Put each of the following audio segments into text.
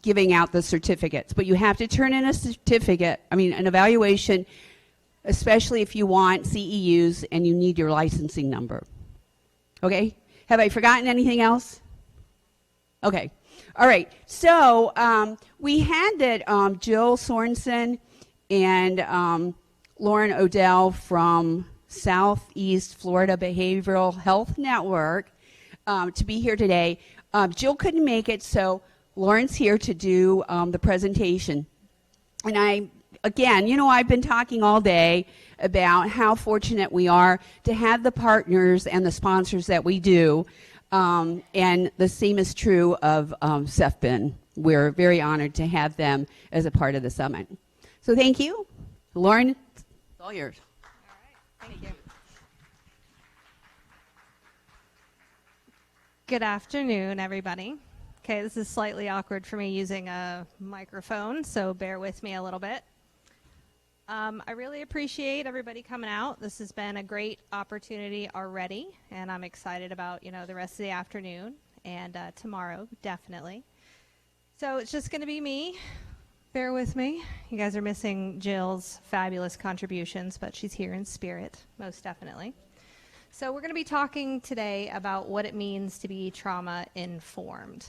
giving out the certificates. But you have to turn in a certificate, an evaluation, especially if you want CEUs and you need your licensing number. Okay? Have I forgotten anything else? Okay. All right. So we had that Jill Sorensen and Lauren Odell from Southeast Florida Behavioral Health Network to be here today. Jill couldn't make it, so Lauren's here to do the presentation. And I've been talking all day about how fortunate we are to have the partners and the sponsors that we do. And the same is true of CFBN. We're very honored to have them as a part of the summit. So thank you. Lauren, it's all yours. All right, thank you. Good afternoon, everybody. Okay, this is slightly awkward for me using a microphone, so bear with me a little bit. I really appreciate everybody coming out. This has been a great opportunity already, and I'm excited about, the rest of the afternoon and tomorrow, definitely. So it's just going to be me. Bear with me. You guys are missing Jill's fabulous contributions, but she's here in spirit, most definitely. So we're going to be talking today about what it means to be trauma-informed.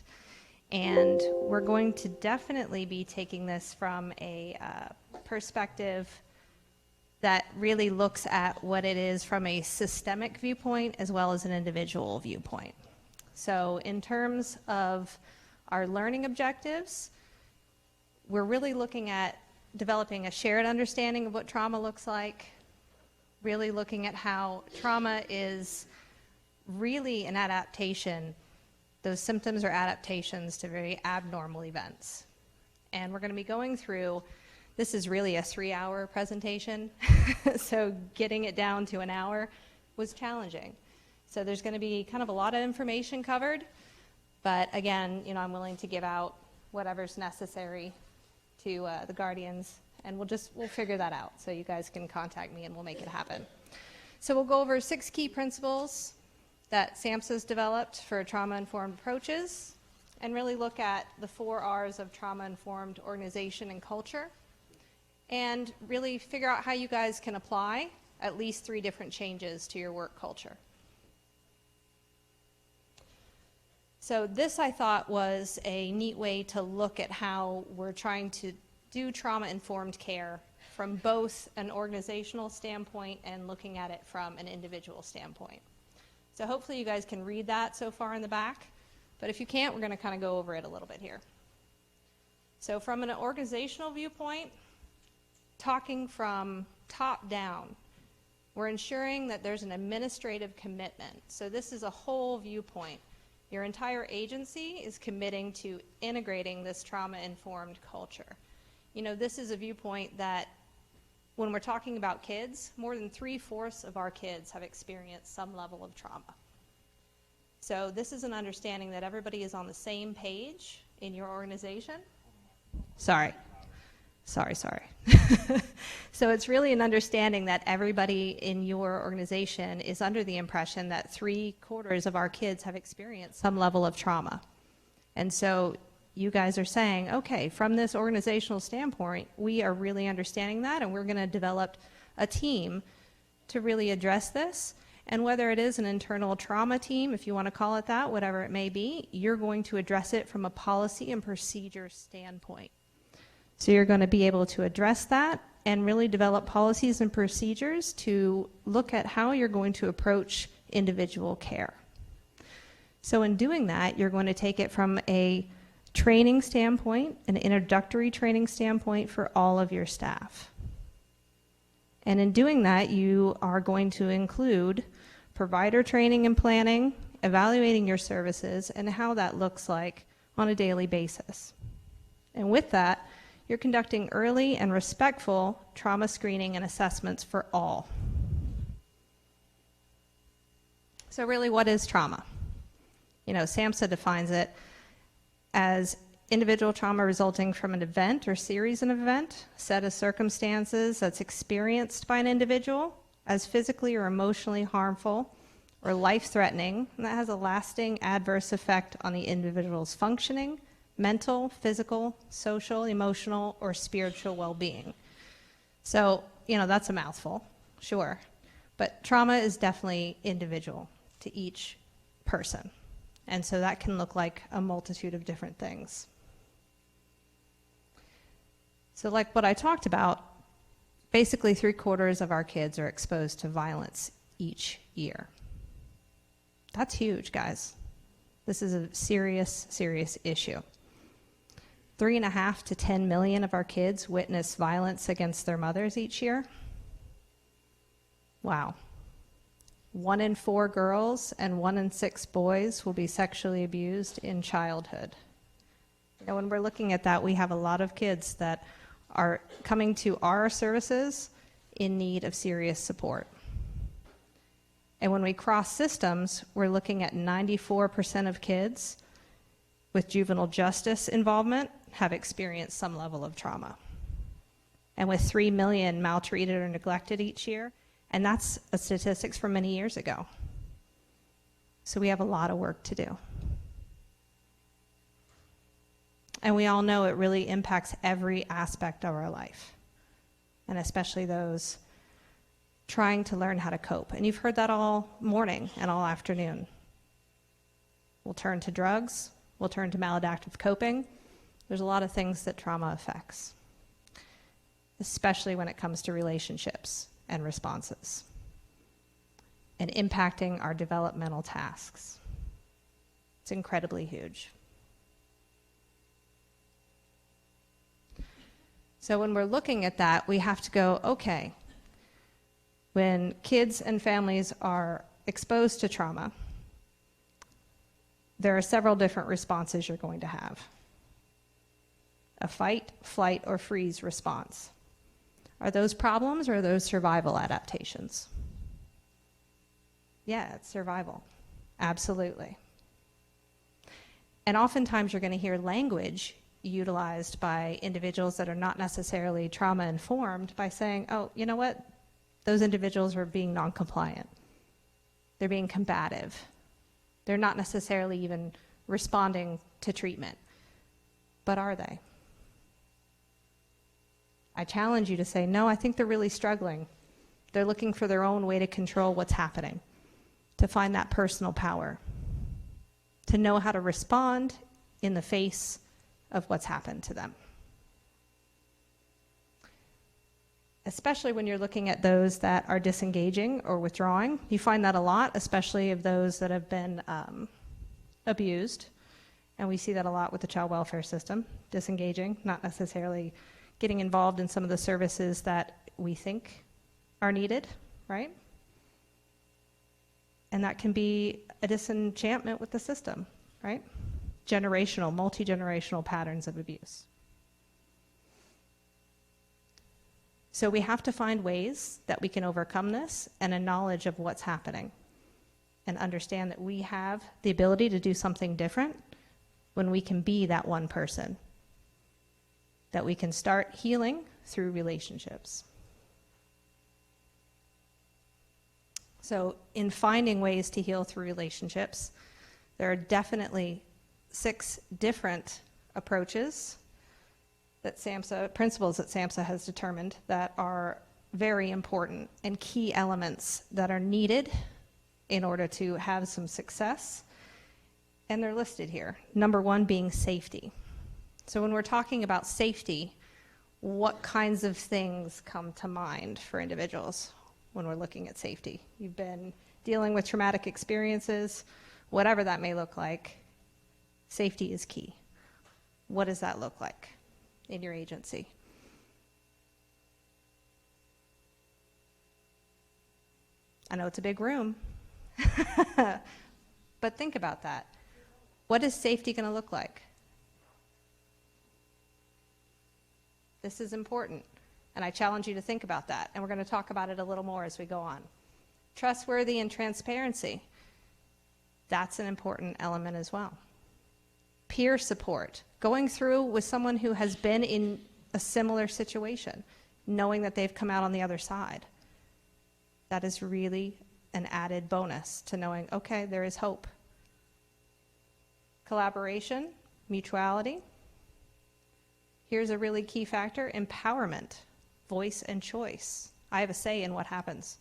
And we're going to definitely be taking this from a perspective that really looks at what it is from a systemic viewpoint as well as an individual viewpoint. So in terms of our learning objectives, we're really looking at developing a shared understanding of what trauma looks like, really looking at how trauma is really an adaptation. Those symptoms are adaptations to very abnormal events. And we're going to be going through, this is really a 3-hour presentation, so getting it down to an hour was challenging. So there's going to be kind of a lot of information covered, but again, I'm willing to give out whatever's necessary to the guardians, and we'll figure that out. So you guys can contact me and we'll make it happen. So we'll go over 6 key principles that SAMHSA's developed for trauma-informed approaches, and really look at the 4 R's of trauma-informed organization and culture, and really figure out how you guys can apply at least 3 different changes to your work culture. So this, I thought, was a neat way to look at how we're trying to do trauma-informed care from both an organizational standpoint and looking at it from an individual standpoint. So hopefully you guys can read that so far in the back, but if you can't, we're going to kind of go over it a little bit here. So from an organizational viewpoint, talking from top down, we're ensuring that there's an administrative commitment. So this is a whole viewpoint. Your entire agency is committing to integrating this trauma-informed culture. This is a viewpoint that when we're talking about kids, more than 3/4 of our kids have experienced some level of trauma. So this is an understanding that everybody is on the same page in your organization. Sorry. So it's really an understanding that everybody in your organization is under the impression that 3/4 of our kids have experienced some level of trauma. And so you guys are saying, okay, from this organizational standpoint, we are really understanding that, and we're going to develop a team to really address this. And whether it is an internal trauma team, if you want to call it that, whatever it may be, you're going to address it from a policy and procedure standpoint. So you're going to be able to address that and really develop policies and procedures to look at how you're going to approach individual care. So in doing that, you're going to take it from a training standpoint, an introductory training standpoint for all of your staff. And in doing that, you are going to include provider training and planning, evaluating your services, and how that looks like on a daily basis. And with that, you're conducting early and respectful trauma screening and assessments for all. So really, what is trauma? SAMHSA defines it as individual trauma resulting from an event or series of event, set of circumstances that's experienced by an individual as physically or emotionally harmful or life-threatening, and that has a lasting adverse effect on the individual's functioning, mental, physical, social, emotional, or spiritual well-being. So, that's a mouthful, sure. But trauma is definitely individual to each person. And so that can look like a multitude of different things. So like what I talked about, basically 3/4 of our kids are exposed to violence each year. That's huge, guys. This is a serious, serious issue. 3.5 to 10 million of our kids witness violence against their mothers each year. Wow. 1 in 4 girls and 1 in 6 boys will be sexually abused in childhood. When we're looking at that, we have a lot of kids that are coming to our services in need of serious support. And when we cross systems, we're looking at 94% of kids with juvenile justice involvement have experienced some level of trauma. And with 3 million maltreated or neglected each year, and that's a statistics from many years ago. So we have a lot of work to do. And we all know it really impacts every aspect of our life, and especially those trying to learn how to cope. And you've heard that all morning and all afternoon. We'll turn to drugs, we'll turn to maladaptive coping. There's a lot of things that trauma affects, especially when it comes to relationships and responses, and impacting our developmental tasks. It's incredibly huge. So when we're looking at that, we have to go, okay, when kids and families are exposed to trauma, there are several different responses you're going to have. A fight, flight, or freeze response. Are those problems or are those survival adaptations? Yeah, it's survival. Absolutely. And oftentimes you're going to hear language utilized by individuals that are not necessarily trauma-informed by saying, oh, you know what? Those individuals are being non-compliant. They're being combative. They're not necessarily even responding to treatment. But are they? I challenge you to say, no, I think they're really struggling. They're looking for their own way to control what's happening, to find that personal power, to know how to respond in the face of what's happened to them. Especially when you're looking at those that are disengaging or withdrawing. You find that a lot, especially of those that have been abused. And we see that a lot with the child welfare system, disengaging, not necessarily getting involved in some of the services that we think are needed, right? And that can be a disenchantment with the system, right? Generational, multi-generational patterns of abuse. So we have to find ways that we can overcome this and a knowledge of what's happening and understand that we have the ability to do something different when we can be that one person, that we can start healing through relationships. So in finding ways to heal through relationships, there are definitely 6 different approaches that SAMHSA, principles that SAMHSA has determined that are very important and key elements that are needed in order to have some success. And they're listed here. Number 1 being safety. So when we're talking about safety, what kinds of things come to mind for individuals when we're looking at safety? You've been dealing with traumatic experiences, whatever that may look like. Safety is key. What does that look like in your agency? I know it's a big room, but think about that. What is safety going to look like? This is important, and I challenge you to think about that, and we're going to talk about it a little more as we go on. Trustworthy and transparency. That's an important element as well. Peer support. Going through with someone who has been in a similar situation, knowing that they've come out on the other side. That is really an added bonus to knowing, okay, there is hope. Collaboration, mutuality. Here's a really key factor: empowerment, voice and choice. I have a say in what happens.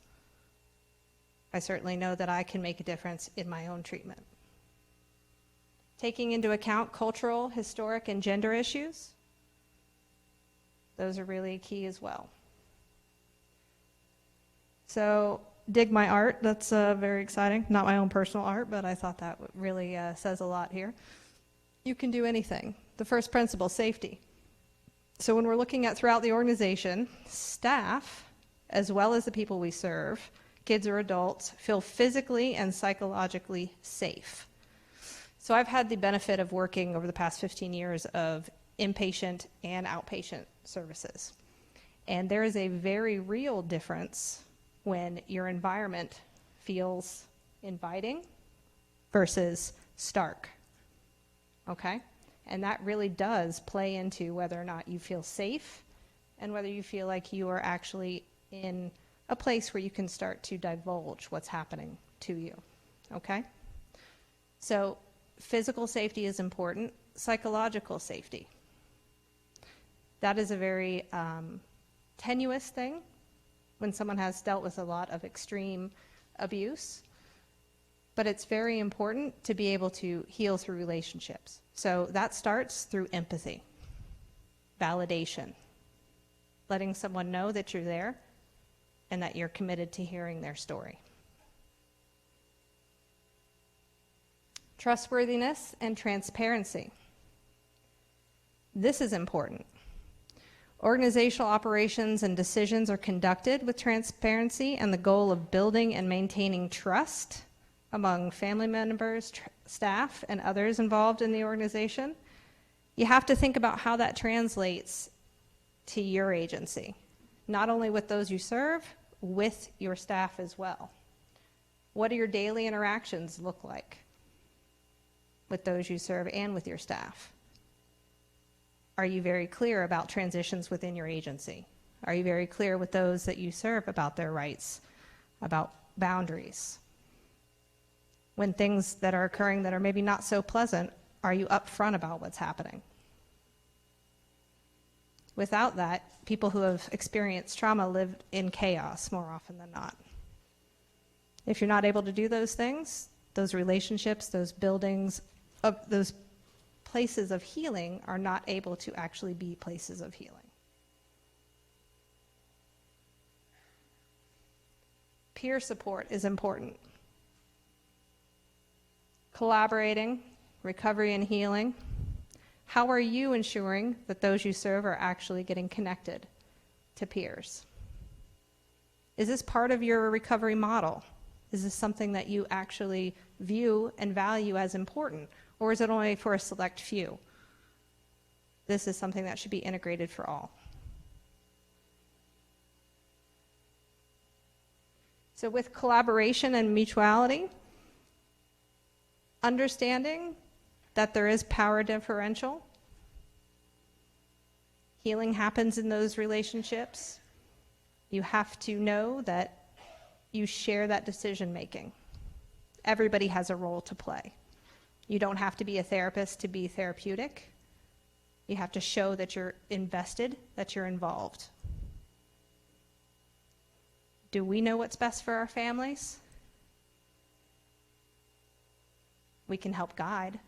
I certainly know that I can make a difference in my own treatment. Taking into account cultural, historic, and gender issues, those are really key as well. So, dig my art. That's very exciting. Not my own personal art, but I thought that really says a lot here. You can do anything. The first principle, safety. So when we're looking at throughout the organization, staff, as well as the people we serve, kids or adults, feel physically and psychologically safe. So I've had the benefit of working over the past 15 years of inpatient and outpatient services. And there is a very real difference when your environment feels inviting versus stark. Okay? And that really does play into whether or not you feel safe and whether you feel like you are actually in a place where you can start to divulge what's happening to you. Okay? So physical safety is important. Psychological safety. That is a very tenuous thing when someone has dealt with a lot of extreme abuse. But it's very important to be able to heal through relationships. So that starts through empathy, validation, letting someone know that you're there and that you're committed to hearing their story. Trustworthiness and transparency. This is important. Organizational operations and decisions are conducted with transparency and the goal of building and maintaining trust among family members, staff, and others involved in the organization. You have to think about how that translates to your agency, not only with those you serve, with your staff as well. What do your daily interactions look like with those you serve and with your staff? Are you very clear about transitions within your agency? Are you very clear with those that you serve about their rights, about boundaries? When things that are occurring that are maybe not so pleasant, are you upfront about what's happening? Without that, people who have experienced trauma live in chaos more often than not. If you're not able to do those things, those relationships, those buildings, those places of healing are not able to actually be places of healing. Peer support is important. Collaborating, recovery and healing. How are you ensuring that those you serve are actually getting connected to peers? Is this part of your recovery model? Is this something that you actually view and value as important? Or is it only for a select few? This is something that should be integrated for all. So with collaboration and mutuality, understanding that there is power differential. Healing happens in those relationships. You have to know that you share that decision making. Everybody has a role to play. You don't have to be a therapist to be therapeutic. You have to show that you're invested, that you're involved. Do we know what's best for our families? We can help guide.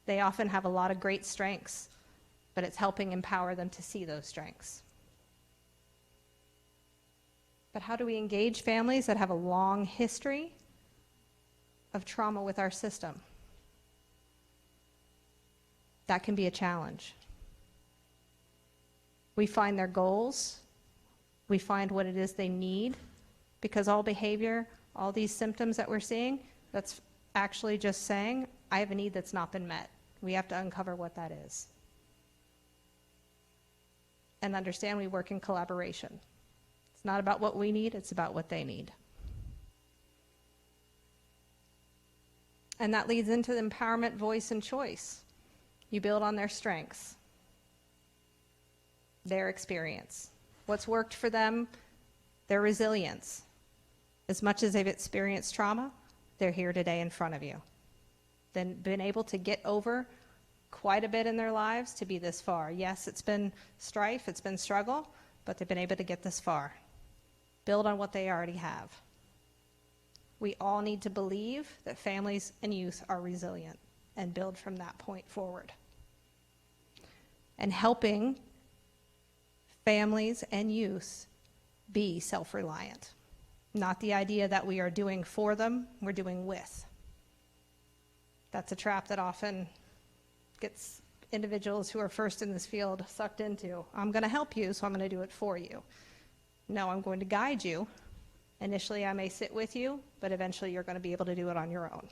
They often have a lot of great strengths, but it's helping empower them to see those strengths. But how do we engage families that have a long history of trauma with our system? That can be a challenge. We find their goals. We find what it is they need, because all behavior, all these symptoms that we're seeing, that's actually just saying, I have a need that's not been met. We have to uncover what that is. And understand we work in collaboration. It's not about what we need, it's about what they need. And that leads into the empowerment, voice, and choice. You build on their strengths, their experience, what's worked for them, their resilience. As much as they've experienced trauma, they're here today in front of you. Then been able to get over quite a bit in their lives to be this far. Yes, it's been strife, it's been struggle, but they've been able to get this far. Build on what they already have. We all need to believe that families and youth are resilient and build from that point forward. And helping families and youth be self-reliant. Not the idea that we are doing for them, we're doing with. That's a trap that often gets individuals who are first in this field sucked into. I'm going to help you, so I'm going to do it for you. No, I'm going to guide you. Initially, I may sit with you, but eventually you're going to be able to do it on your own.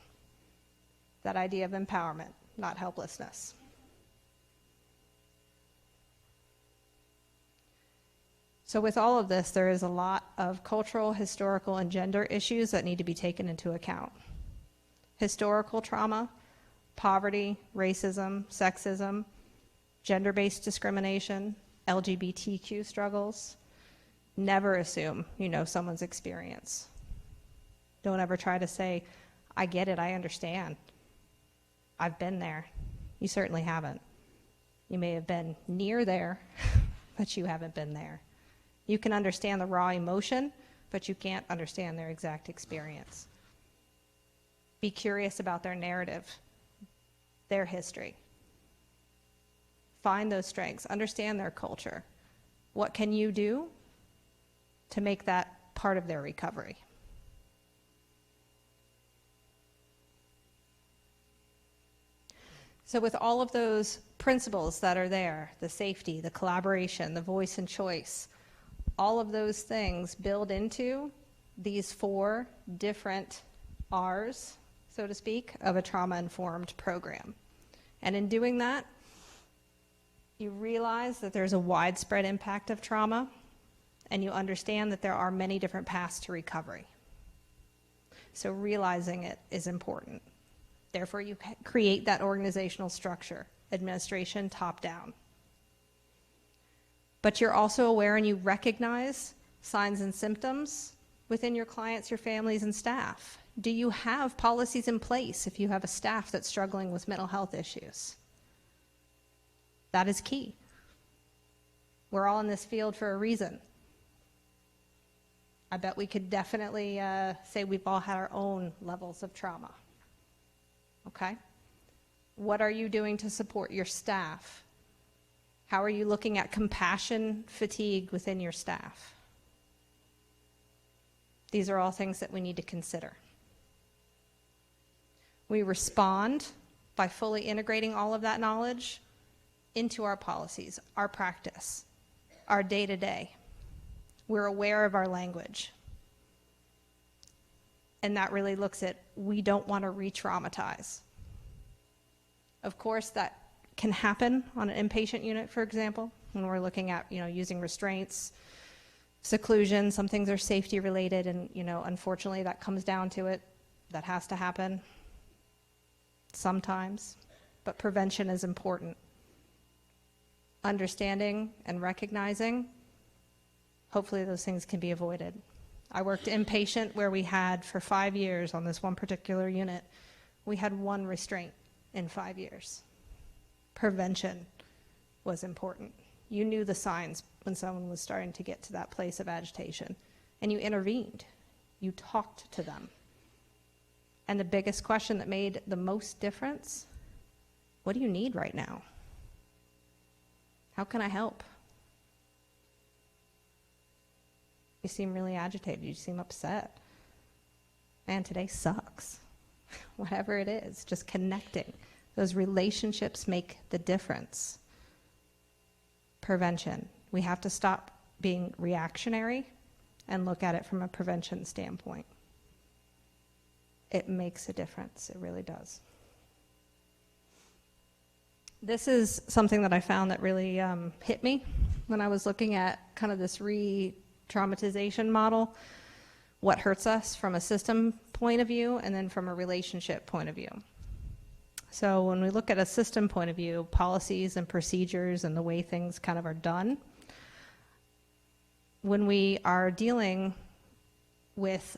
That idea of empowerment, not helplessness. So with all of this, there is a lot of cultural, historical, and gender issues that need to be taken into account. Historical trauma, poverty, racism, sexism, gender-based discrimination, LGBTQ struggles. Never assume you know someone's experience. Don't ever try to say, I get it, I understand. I've been there. You certainly haven't. You may have been near there, but you haven't been there. You can understand the raw emotion, but you can't understand their exact experience. Be curious about their narrative, their history. Find those strengths, understand their culture. What can you do to make that part of their recovery? So with all of those principles that are there, the safety, the collaboration, the voice and choice, all of those things build into these 4 different R's, so to speak, of a trauma-informed program. And in doing that, you realize that there's a widespread impact of trauma, and you understand that there are many different paths to recovery. So realizing it is important. Therefore, you create that organizational structure, administration top down. But you're also aware and you recognize signs and symptoms within your clients, your families, and staff. Do you have policies in place if you have a staff that's struggling with mental health issues? That is key. We're all in this field for a reason. I bet we could definitely say we've all had our own levels of trauma. Okay? What are you doing to support your staff? How are you looking at compassion fatigue within your staff? These are all things that we need to consider. We respond by fully integrating all of that knowledge into our policies, our practice, our day-to-day. We're aware of our language. And that really looks at, we don't want to re-traumatize. Of course, that can happen on an inpatient unit, for example, when we're looking at, using restraints, seclusion. Some things are safety related, and, unfortunately that comes down to it. That has to happen sometimes, but prevention is important. Understanding and recognizing, hopefully those things can be avoided. I worked inpatient where we had, for 5 years on this one particular unit, we had 1 restraint in 5 years. Prevention was important. You knew the signs when someone was starting to get to that place of agitation, and you intervened. You talked to them. And the biggest question that made the most difference, what do you need right now? How can I help? You seem really agitated. You seem upset. Man, today sucks. Whatever it is, just connecting. Those relationships make the difference. Prevention. We have to stop being reactionary and look at it from a prevention standpoint. It makes a difference. It really does. This is something that I found that really hit me when I was looking at kind of this re-traumatization model. What hurts us from a system point of view, and then from a relationship point of view. So when we look at a system point of view, policies and procedures and the way things kind of are done, when we are dealing with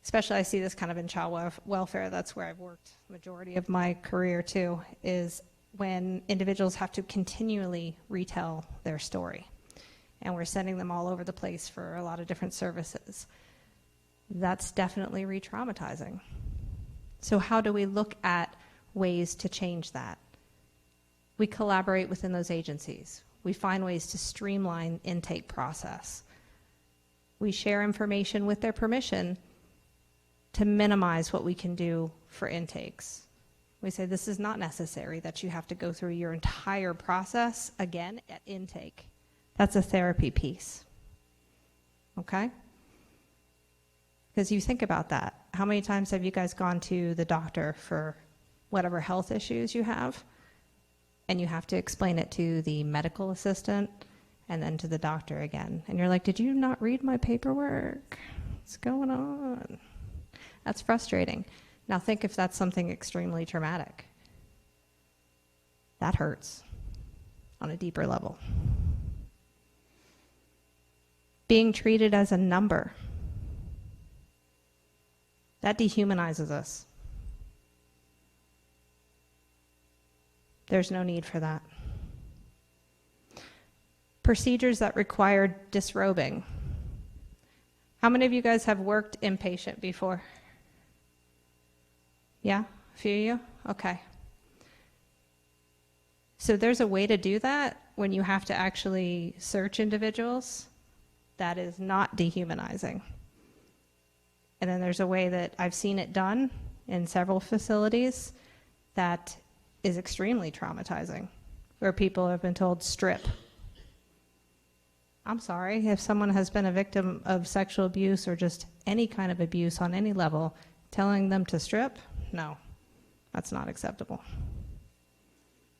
especially I see this kind of in child welfare, that's where I've worked the majority of my career too, is when individuals have to continually retell their story. And we're sending them all over the place for a lot of different services. That's definitely re-traumatizing. So how do we look at ways to change that? We collaborate within those agencies. We find ways to streamline intake process. We share information with their permission to minimize what we can do for intakes. We say this is not necessary, that you have to go through your entire process again at intake. That's a therapy piece, okay? Because you think about that. How many times have you guys gone to the doctor for whatever health issues you have, and you have to explain it to the medical assistant and then to the doctor again? And you're like, did you not read my paperwork? What's going on? That's frustrating. Now think if that's something extremely traumatic. That hurts on a deeper level. Being treated as a number. That dehumanizes us. There's no need for that. Procedures that require disrobing. How many of you guys have worked inpatient before? Yeah, a few of you? Okay. So there's a way to do that when you have to actually search individuals that is not dehumanizing. And then there's a way that I've seen it done in several facilities that is extremely traumatizing, where people have been told, strip. I'm sorry, if someone has been a victim of sexual abuse or just any kind of abuse on any level, telling them to strip, no, that's not acceptable.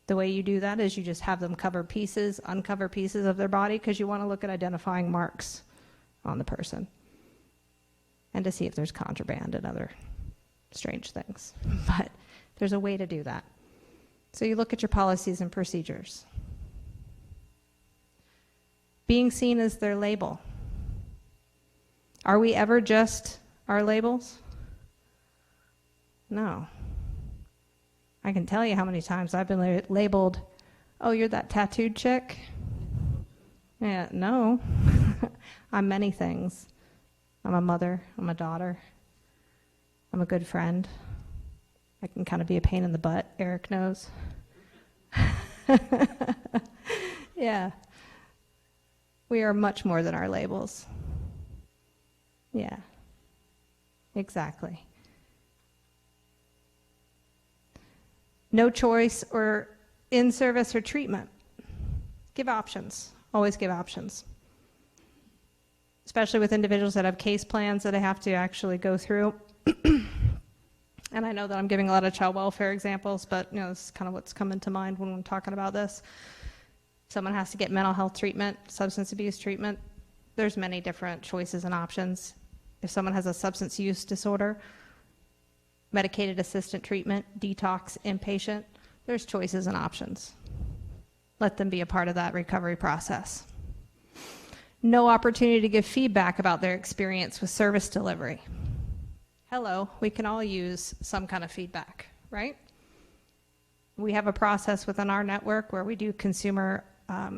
The way you do that is you just have them uncover pieces of their body because you want to look at identifying marks on the person and to see if there's contraband and other strange things. But there's a way to do that. So you look at your policies and procedures. Being seen as their label. Are we ever just our labels? No. I can tell you how many times I've been labeled, oh, you're that tattooed chick? Yeah, no. I'm many things. I'm a mother, I'm a daughter, I'm a good friend. I can kind of be a pain in the butt, Eric knows. Yeah. We are much more than our labels. Yeah, exactly. No choice or in-service or treatment. Give options. Always give options. Especially with individuals that have case plans that I have to actually go through. And I know that I'm giving a lot of child welfare examples, but this is kind of what's coming to mind when I'm talking about this. Someone has to get mental health treatment, substance abuse treatment. There's many different choices and options. If someone has a substance use disorder, medicated assistant treatment, detox, inpatient, there's choices and options. Let them be a part of that recovery process. No opportunity to give feedback about their experience with service delivery. Hello, we can all use some kind of feedback, right? We have a process within our network where we do consumer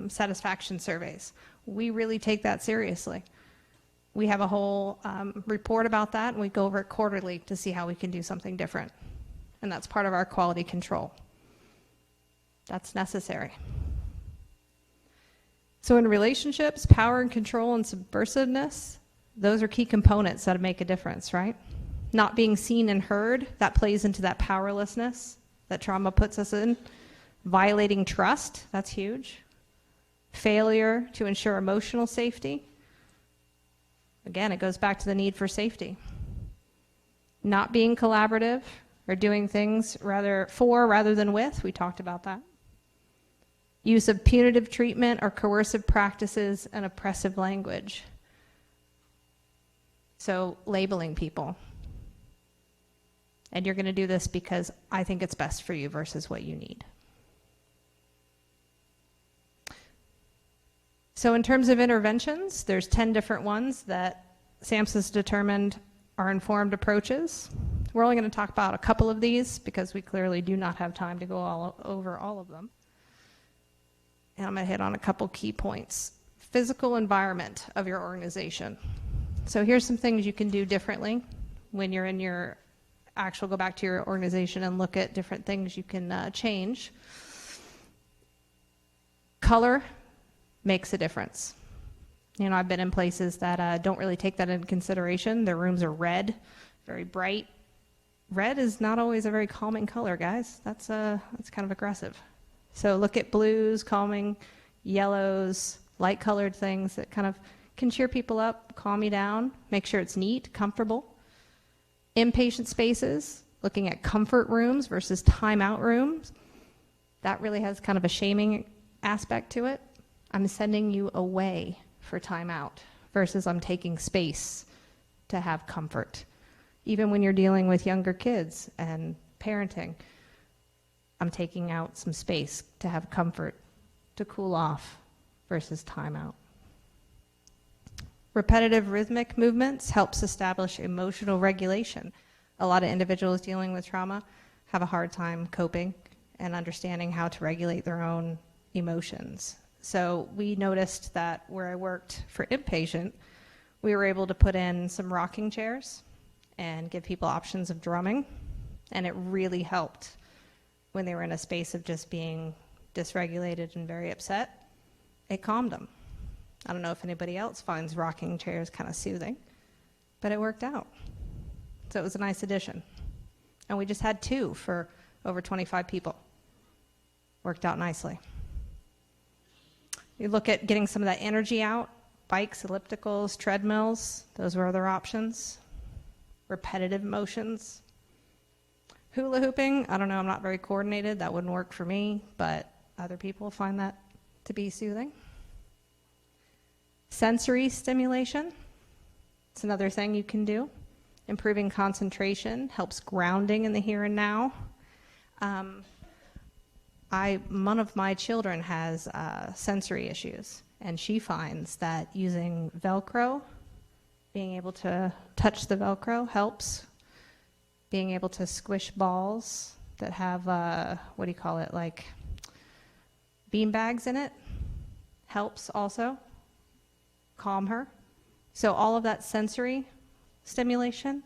satisfaction surveys. We really take that seriously. We have a whole report about that, and we go over it quarterly to see how we can do something different. And that's part of our quality control. That's necessary. So in relationships, power and control and subversiveness, those are key components that make a difference, right? Not being seen and heard, that plays into that powerlessness that trauma puts us in. Violating trust, that's huge. Failure to ensure emotional safety. Again, it goes back to the need for safety. Not being collaborative or doing things rather than with, we talked about that. Use of punitive treatment or coercive practices and oppressive language. So labeling people. And you're going to do this because I think it's best for you versus what you need. So in terms of interventions, there's 10 different ones that SAMHSA's determined our informed approaches. We're only going to talk about a couple of these because we clearly do not have time to go over all of them. And I'm going to hit on a couple key points. Physical environment of your organization. So here's some things you can do differently when you're in your go back to your organization and look at different things you can change. Color makes a difference. You know, I've been in places that don't really take that into consideration. Their rooms are red, very bright. Red is not always a very calming color, guys. That's kind of aggressive. So look at blues, calming, yellows, light-colored things that kind of can cheer people up, calm you down, make sure it's neat, comfortable. Inpatient spaces, looking at comfort rooms versus timeout rooms. That really has kind of a shaming aspect to it. I'm sending you away for timeout versus I'm taking space to have comfort. Even when you're dealing with younger kids and parenting, I'm taking out some space to have comfort, to cool off versus timeout. Repetitive rhythmic movements helps establish emotional regulation. A lot of individuals dealing with trauma have a hard time coping and understanding how to regulate their own emotions. So we noticed that where I worked for inpatient, we were able to put in some rocking chairs and give people options of drumming, and it really helped when they were in a space of just being dysregulated and very upset. It calmed them. I don't know if anybody else finds rocking chairs kind of soothing, but it worked out. So it was a nice addition. And we just had 2 for over 25 people. Worked out nicely. You look at getting some of that energy out, bikes, ellipticals, treadmills, those were other options. Repetitive motions. Hula hooping, I don't know, I'm not very coordinated, that wouldn't work for me, but other people find that to be soothing. Sensory stimulation, it's another thing you can do. Improving concentration, helps grounding in the here and now. One of my children has sensory issues, and she finds that using Velcro, being able to touch the Velcro helps. Being able to squish balls that have, like bean bags in it helps also calm her. So all of that sensory stimulation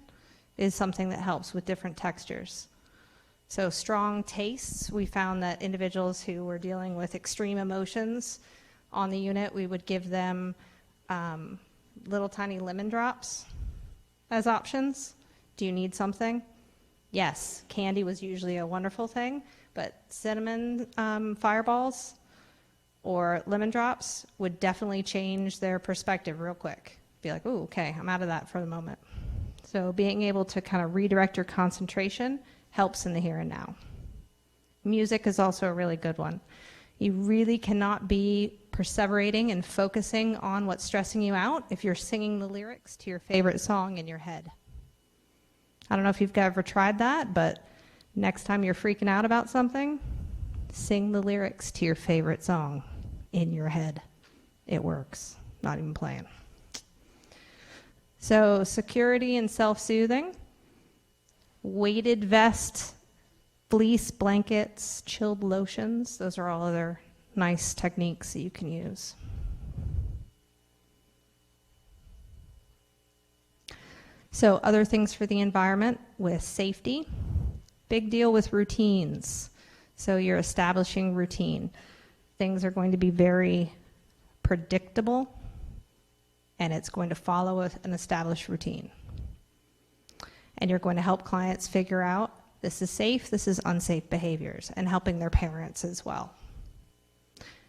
is something that helps with different textures. So strong tastes, we found that individuals who were dealing with extreme emotions on the unit, we would give them little tiny lemon drops as options. Do you need something? Yes, candy was usually a wonderful thing, but cinnamon fireballs or lemon drops would definitely change their perspective real quick. Be like, ooh, okay, I'm out of that for the moment. So being able to kind of redirect your concentration helps in the here and now. Music is also a really good one. You really cannot be perseverating and focusing on what's stressing you out if you're singing the lyrics to your favorite song in your head. I don't know if you've ever tried that, but next time you're freaking out about something, sing the lyrics to your favorite song in your head. It works. Not even playing. So security and self-soothing. Weighted vest, fleece blankets, chilled lotions. Those are all other nice techniques that you can use. So other things for the environment with safety. Big deal with routines. So you're establishing routine. Things are going to be very predictable, and it's going to follow an established routine. And you're going to help clients figure out this is safe, this is unsafe behaviors, and helping their parents as well.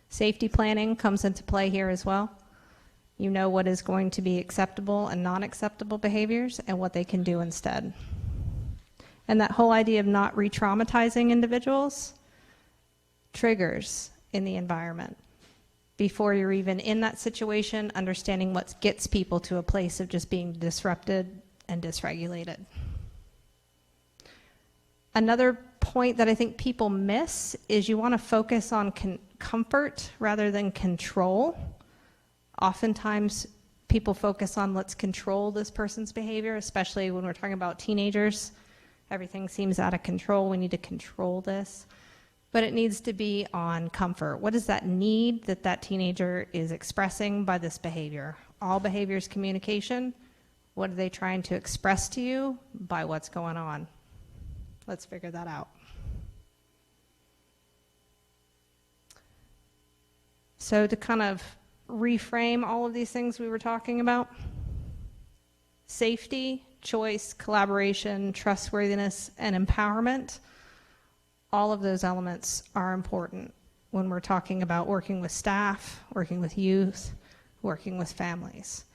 Safety planning comes into play here as well. You know what is going to be acceptable and non-acceptable behaviors and what they can do instead. And that whole idea of not re-traumatizing individuals triggers in the environment. Before you're even in that situation, understanding what gets people to a place of just being disrupted and dysregulated. Another point that I think people miss is you want to focus on comfort rather than control. Oftentimes people focus on let's control this person's behavior, especially when we're talking about teenagers. Everything seems out of control. We need to control this. But it needs to be on comfort. What is that need that that teenager is expressing by this behavior? All behavior is communication. What are they trying to express to you by what's going on? Let's figure that out. So to kind of reframe all of these things we were talking about, safety, choice, collaboration, trustworthiness, and empowerment, all of those elements are important when we're talking about working with staff, working with youth, working with families.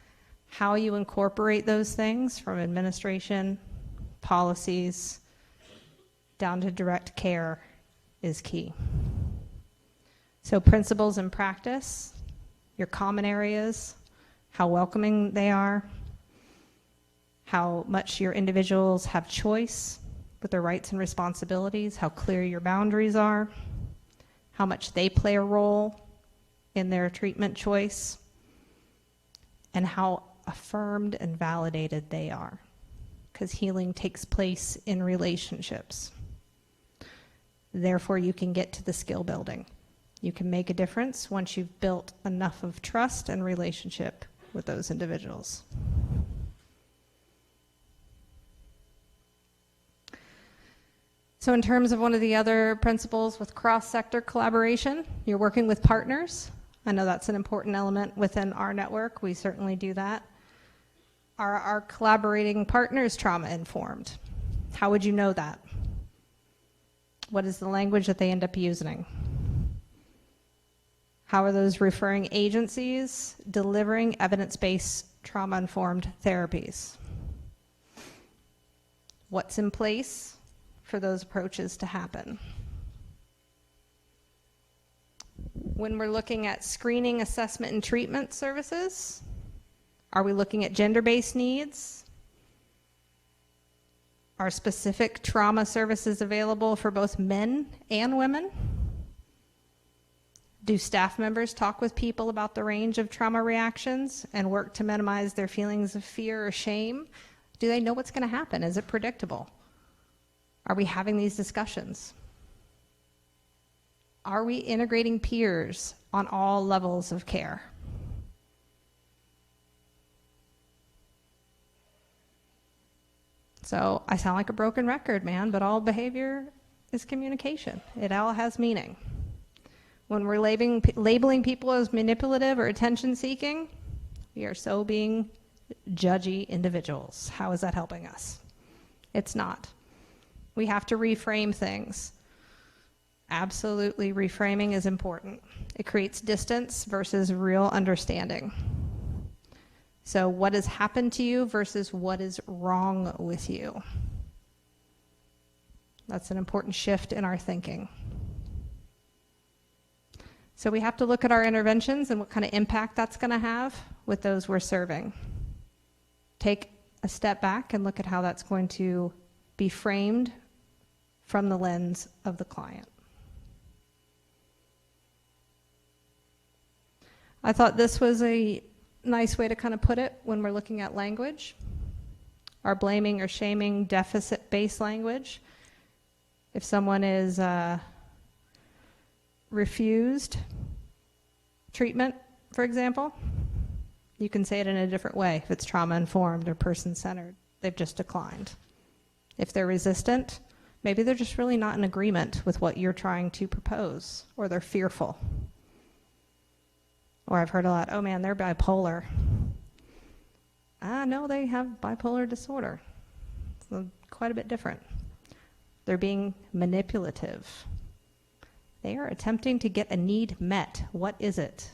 How you incorporate those things from administration, policies, down to direct care is key. So principles and practice, your common areas, how welcoming they are, how much your individuals have choice with their rights and responsibilities, how clear your boundaries are, how much they play a role in their treatment choice, and how affirmed and validated they are, because healing takes place in relationships. Therefore, you can get to the skill building. You can make a difference once you've built enough of trust and relationship with those individuals. So in terms of one of the other principles with cross-sector collaboration, you're working with partners. I know that's an important element within our network. We certainly do that. Are our collaborating partners trauma-informed? How would you know that? What is the language that they end up using? How are those referring agencies delivering evidence-based trauma-informed therapies? What's in place for those approaches to happen? When we're looking at screening, assessment, and treatment services, are we looking at gender-based needs? Are specific trauma services available for both men and women? Do staff members talk with people about the range of trauma reactions and work to minimize their feelings of fear or shame? Do they know what's going to happen? Is it predictable? Are we having these discussions? Are we integrating peers on all levels of care? So I sound like a broken record, man, but all behavior is communication. It all has meaning. When we're labeling people as manipulative or attention-seeking, we are so being judgy individuals. How is that helping us? It's not. We have to reframe things. Absolutely, reframing is important. It creates distance versus real understanding. So what has happened to you versus what is wrong with you? That's an important shift in our thinking. So we have to look at our interventions and what kind of impact that's going to have with those we're serving. Take a step back and look at how that's going to be framed from the lens of the client. I thought this was a nice way to kind of put it when we're looking at language. Our blaming or shaming deficit-based language. If someone is refused treatment, for example, you can say it in a different way. If it's trauma-informed or person-centered, they've just declined. If they're resistant, maybe they're just really not in agreement with what you're trying to propose, or they're fearful. Or I've heard a lot, oh man, they're bipolar. No, they have bipolar disorder. So quite a bit different. They're being manipulative. They are attempting to get a need met. What is it?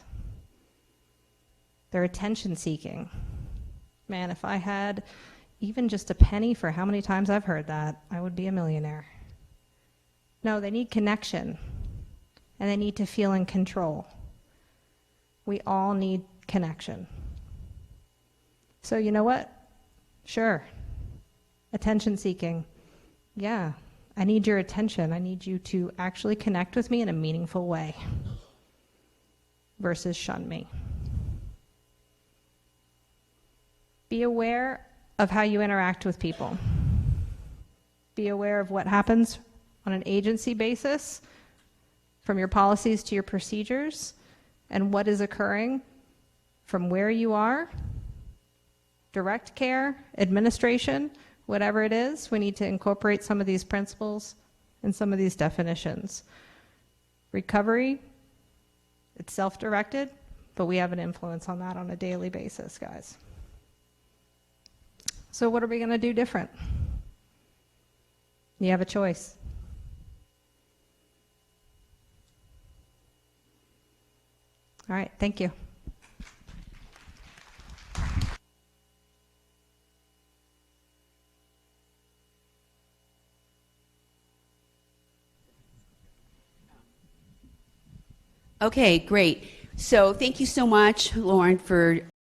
They're attention seeking. Man, if I had even just a penny for how many times I've heard that, I would be a millionaire. No, they need connection, and they need to feel in control. We all need connection. So you know what? Sure. Attention seeking. Yeah, I need your attention. I need you to actually connect with me in a meaningful way versus shun me. Be aware of how you interact with people. Be aware of what happens on an agency basis, from your policies to your procedures, and what is occurring from where you are, direct care, administration, whatever it is. We need to incorporate some of these principles and some of these definitions. Recovery, it's self-directed, but we have an influence on that on a daily basis, guys. So what are we going to do different? You have a choice. All right, thank you. Okay, great. So thank you so much, Lauren, for